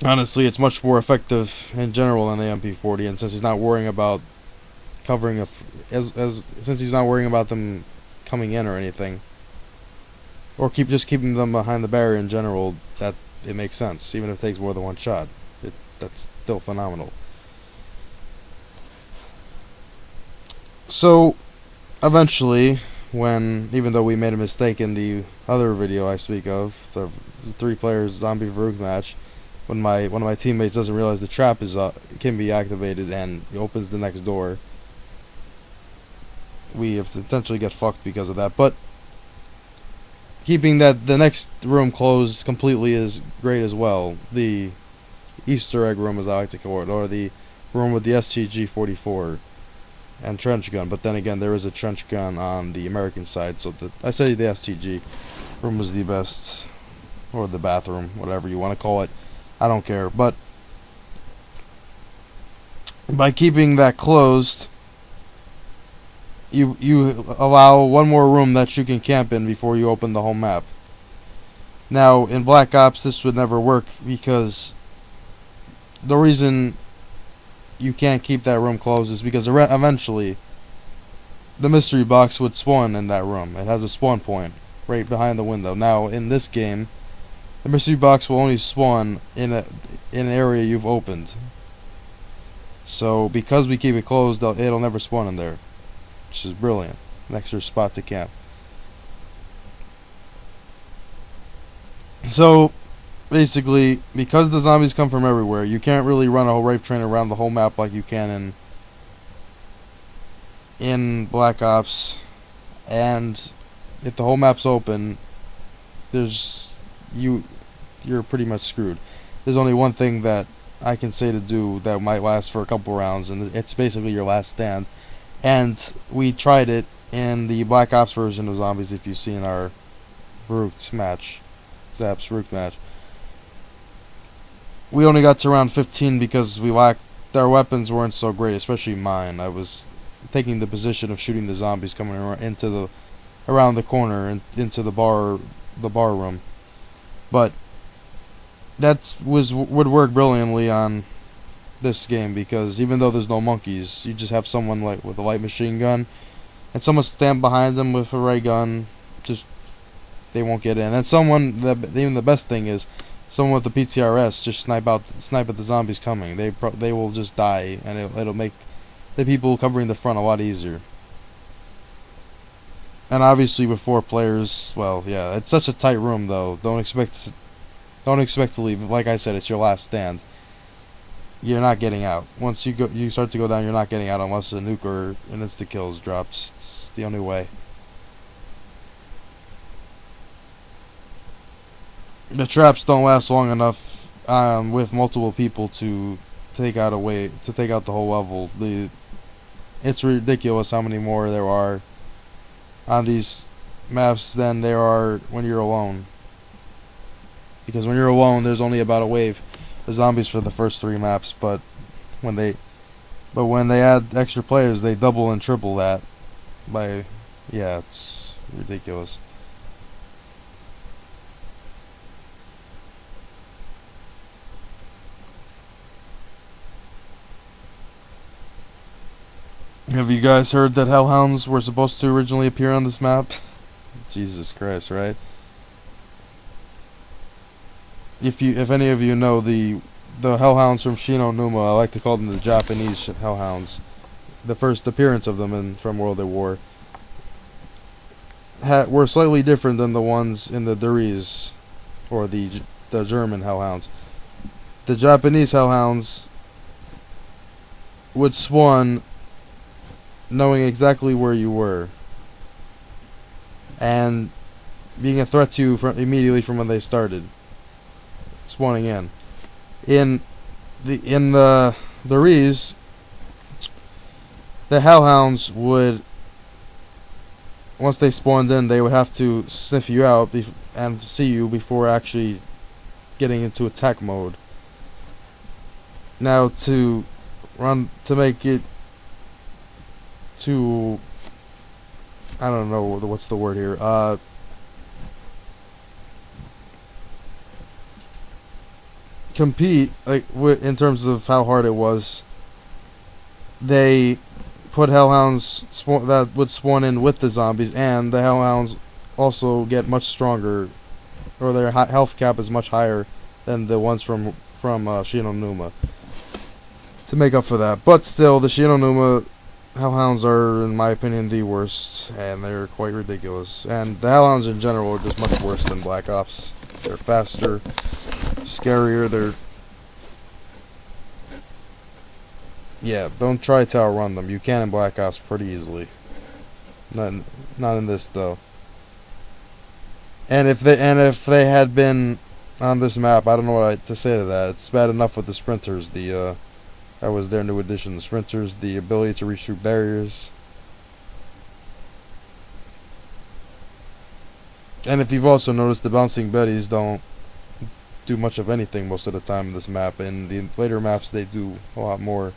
Honestly, it's much more effective in general than the MP40, and since he's not worrying about covering since he's not worrying about them coming in or anything, or just keeping them behind the barrier in general, that it makes sense. Even if it takes more than one shot, that's still phenomenal. So eventually, even though we made a mistake in the other video I speak of, the 3-player zombie Verruckt match, when one of my teammates doesn't realize the trap can be activated and he opens the next door, we potentially get fucked because of that. But keeping the next room closed completely is great as well. The Easter egg room, as I like to call it, or the room with the STG-44 and trench gun. But then again, there is a trench gun on the American side, so I say the STG room was the best, or the bathroom, whatever you want to call it. I don't care. But by keeping that closed, you allow one more room that you can camp in before you open the whole map. Now, in Black Ops, this would never work because the reason you can't keep that room closed is because eventually the mystery box would spawn in that room. It has a spawn point right behind the window. Now, in this game, the mystery box will only spawn in an area you've opened. So, because we keep it closed, it'll never spawn in there, which is brilliant. An extra spot to camp. So, basically, because the zombies come from everywhere, you can't really run a whole rape train around the whole map like you can in Black Ops. And if the whole map's open, you're pretty much screwed. There's only one thing that I can say to do that might last for a couple rounds, and it's basically your last stand. And we tried it in the Black Ops version of Zombies, if you've seen our Verruckt match. Zap's Verruckt match. We only got to round 15 because our weapons weren't so great, especially mine. I was taking the position of shooting the zombies coming around the corner and into the bar room. But that would work brilliantly on this game, because even though there's no monkeys, you just have someone with a light machine gun and someone stand behind them with a ray gun. Just they won't get in. And even the best thing is someone with the PTRS just snipe at the zombies coming. They will just die, and it'll make the people covering the front a lot easier. And obviously with 4 players, well, yeah, it's such a tight room though. Don't expect to leave. Like I said, it's your last stand. You're not getting out. Once you start to go down, you're not getting out unless a nuke or an insta kills drops. It's the only way. The traps don't last long enough with multiple people to take out the whole level. It's ridiculous how many more there are on these maps than there are when you're alone. Because when you're alone, there's only about a wave of zombies for the first 3 maps, but when they add extra players, they double and triple that. Yeah, it's ridiculous. Have you guys heard that hellhounds were supposed to originally appear on this map? Jesus Christ, right? If any of you know the hellhounds from Shino Numa, I like to call them the Japanese hellhounds. The first appearance of them from World at War were slightly different than the ones in the Duries, or the German hellhounds. The Japanese hellhounds would spawn knowing exactly where you were and being a threat to you immediately from when they started spawning in. In the Rees, the hellhounds would, once they spawned in, they would have to sniff you out and see you before actually getting into attack mode. Now to make it to, I don't know what's the word here, compete, like in terms of how hard it was, they put hellhounds that would spawn in with the zombies, and the hellhounds also get much stronger, or their health cap is much higher than the ones from Shinonuma, to make up for that. But still, the Shinonuma hellhounds are, in my opinion, the worst, and they're quite ridiculous. And the hellhounds in general are just much worse than Black Ops. They're faster, scarier. Yeah, don't try to outrun them. You can in Black Ops pretty easily. Not in this though. And if they had been on this map, I don't know what to say to that. It's bad enough with the sprinters. That was their new addition. The sprinters, the ability to reshoot barriers. And if you've also noticed, the bouncing betties don't do much of anything most of the time in this map. In the later maps, they do a lot more.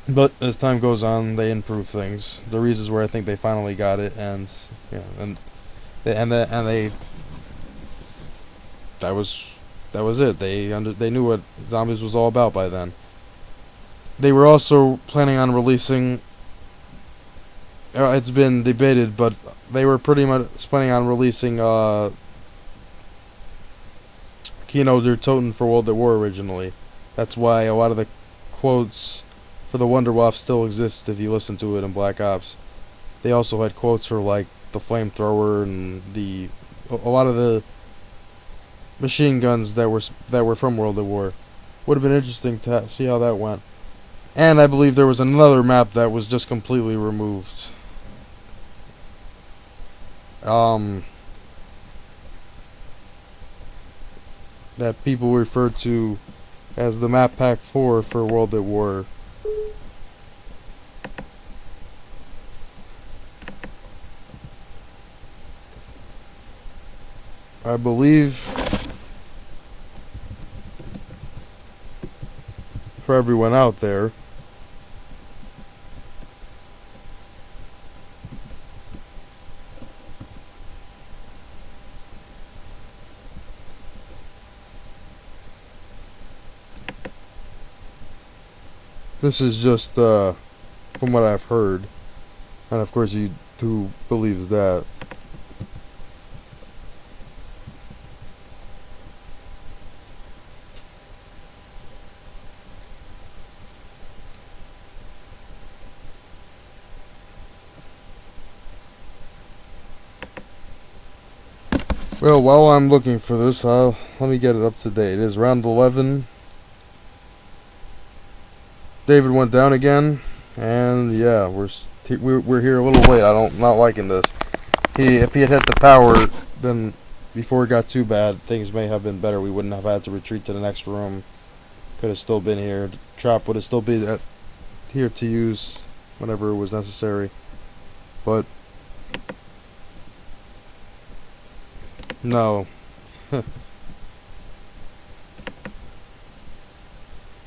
But as time goes on, they improve things. The reasons where I think they finally got it, and yeah, that was it. They knew what zombies was all about by then. They were also planning on releasing. It's been debated, but they were pretty much planning on releasing Kino der Toten for World at War originally. That's why a lot of the quotes for the Wunderwaffe still exist if you listen to it in Black Ops. They also had quotes for like the flamethrower and a lot of the machine guns that were from World at War. Would have been interesting to see how that went. And I believe there was another map that was just completely removed. That people refer to as the map pack 4 for World at War. I believe for everyone out there, this is just from what I've heard, and of course who believes that. Well, while I'm looking for this, let me get it up to date. It is round 11. David went down again, and yeah, we're here a little late. Not liking this. If he had hit the power, then before it got too bad, things may have been better. We wouldn't have had to retreat to the next room. Could have still been here. The trap would have still been here to use whenever it was necessary. But no. And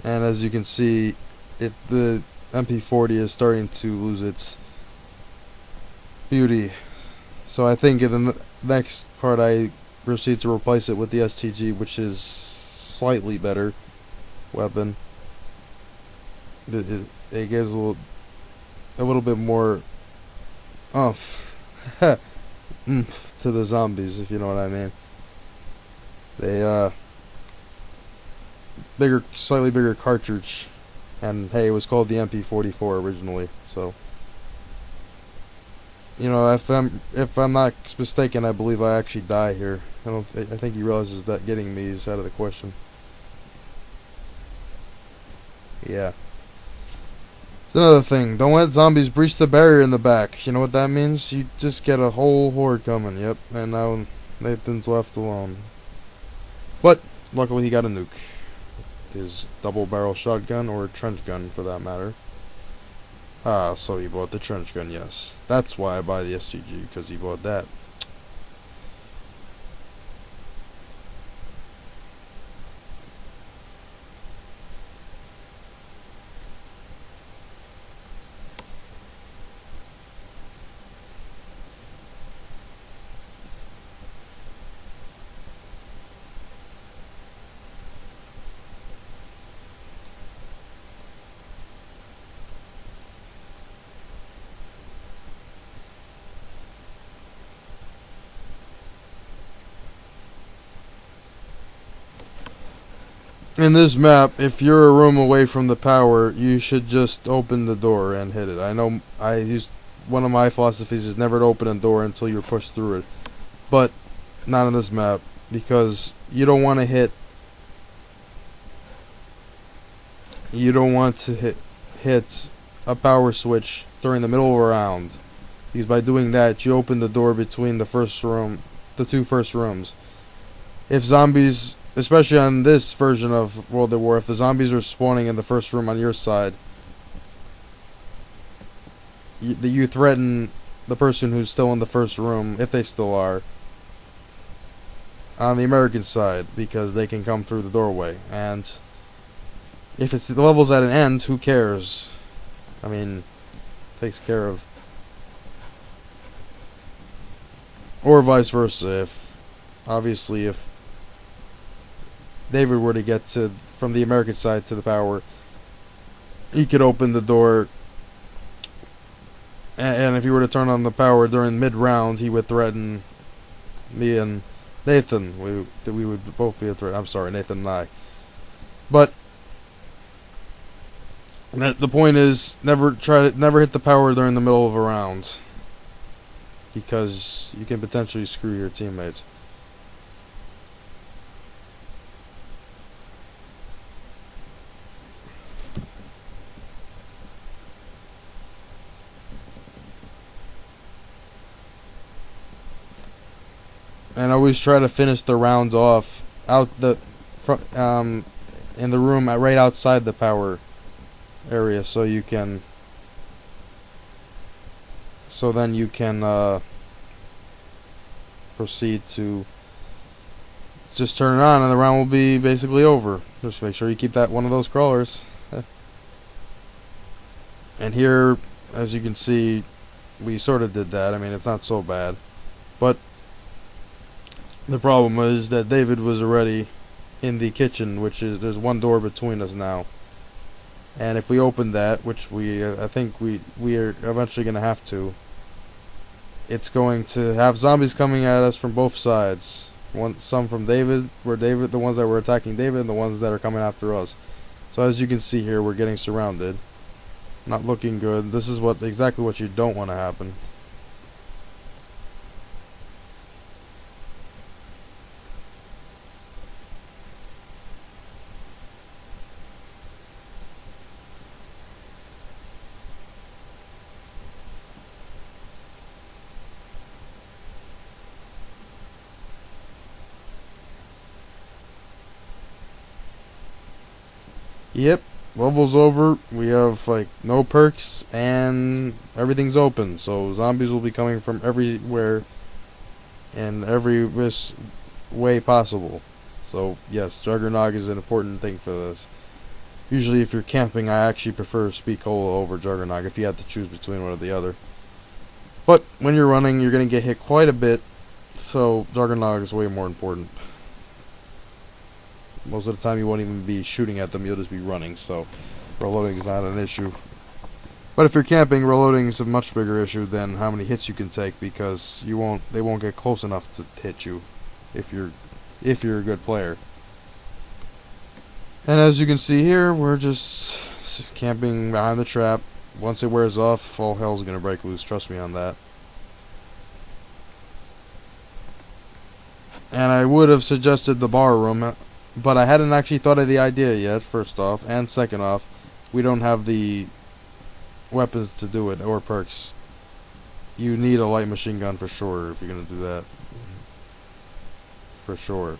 as you can see, the MP40 is starting to lose its beauty. So I think in the next part I proceed to replace it with the STG, which is slightly better weapon. It gives a little bit more oomph to the zombies, if you know what I mean. They slightly bigger cartridge, and hey, it was called the MP44 originally. So, you know, if I'm not mistaken, I believe I actually die here. I think he realizes that getting me is out of the question. Yeah. It's another thing. Don't let zombies breach the barrier in the back. You know what that means? You just get a whole horde coming. Yep. And now Nathan's left alone. But luckily he got a nuke. His double barrel shotgun, or a trench gun for that matter. So he bought the trench gun, yes. That's why I buy the STG, because he bought that. In this map, if you're a room away from the power, you should just open the door and hit it. I know one of my philosophies is never to open a door until you're pushed through it. But not on this map, because you don't want to hit hit a power switch during the middle of a round, because by doing that you open the door between the two first rooms. If zombies, especially on this version of World at War, if the zombies are spawning in the first room on your side, you threaten the person who's still in the first room, if they still are, on the American side, because they can come through the doorway. And if the level's at an end, who cares? I mean, takes care of. Or vice versa. Obviously, if David were to get from the American side to the power, he could open the door, and if he were to turn on the power during mid-round, he would threaten me and Nathan. We would both be a threat. I'm sorry, Nathan and I. But the point is, never hit the power during the middle of a round, because you can potentially screw your teammates. And always try to finish the rounds off in the room right outside the power area, so then you can proceed to just turn it on, and the round will be basically over. Just make sure you keep that one of those crawlers. And here, as you can see, we sort of did that. I mean, it's not so bad, but the problem is that David was already in the kitchen, there's one door between us now. And if we open that, which I think we are eventually going to have to, it's going to have zombies coming at us from both sides. Some from the ones that were attacking David, and the ones that are coming after us. So as you can see here, we're getting surrounded. Not looking good. This is exactly what you don't want to happen. Yep, level's over. We have no perks and everything's open, so zombies will be coming from everywhere in every way possible. So yes, Juggernog is an important thing for this. Usually if you're camping, I actually prefer Speed Cola over Juggernog if you have to choose between one or the other. But when you're running, you're going to get hit quite a bit, so Juggernog is way more important. Most of the time you won't even be shooting at them, you'll just be running, so reloading is not an issue. But if you're camping, reloading is a much bigger issue than how many hits you can take, because they won't get close enough to hit you if you're a good player. And as you can see here, we're just camping behind the trap. Once it wears off, all hell's gonna break loose, trust me on that. And I would have suggested the bar room, but I hadn't actually thought of the idea yet, first off. And second off, we don't have the weapons to do it, or perks. You need a light machine gun for sure if you're going to do that. For sure.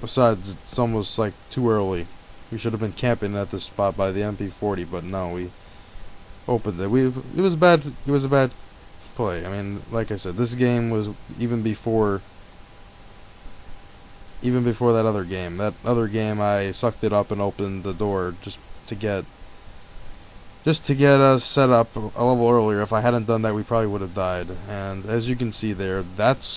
Besides, it's almost too early. We should have been camping at this spot by the MP40, but no, we opened it. It was a bad play. I mean, like I said, this game was even before that other game. That other game, I sucked it up and opened the door just to get us set up a level earlier. If I hadn't done that, we probably would have died. And as you can see there, that's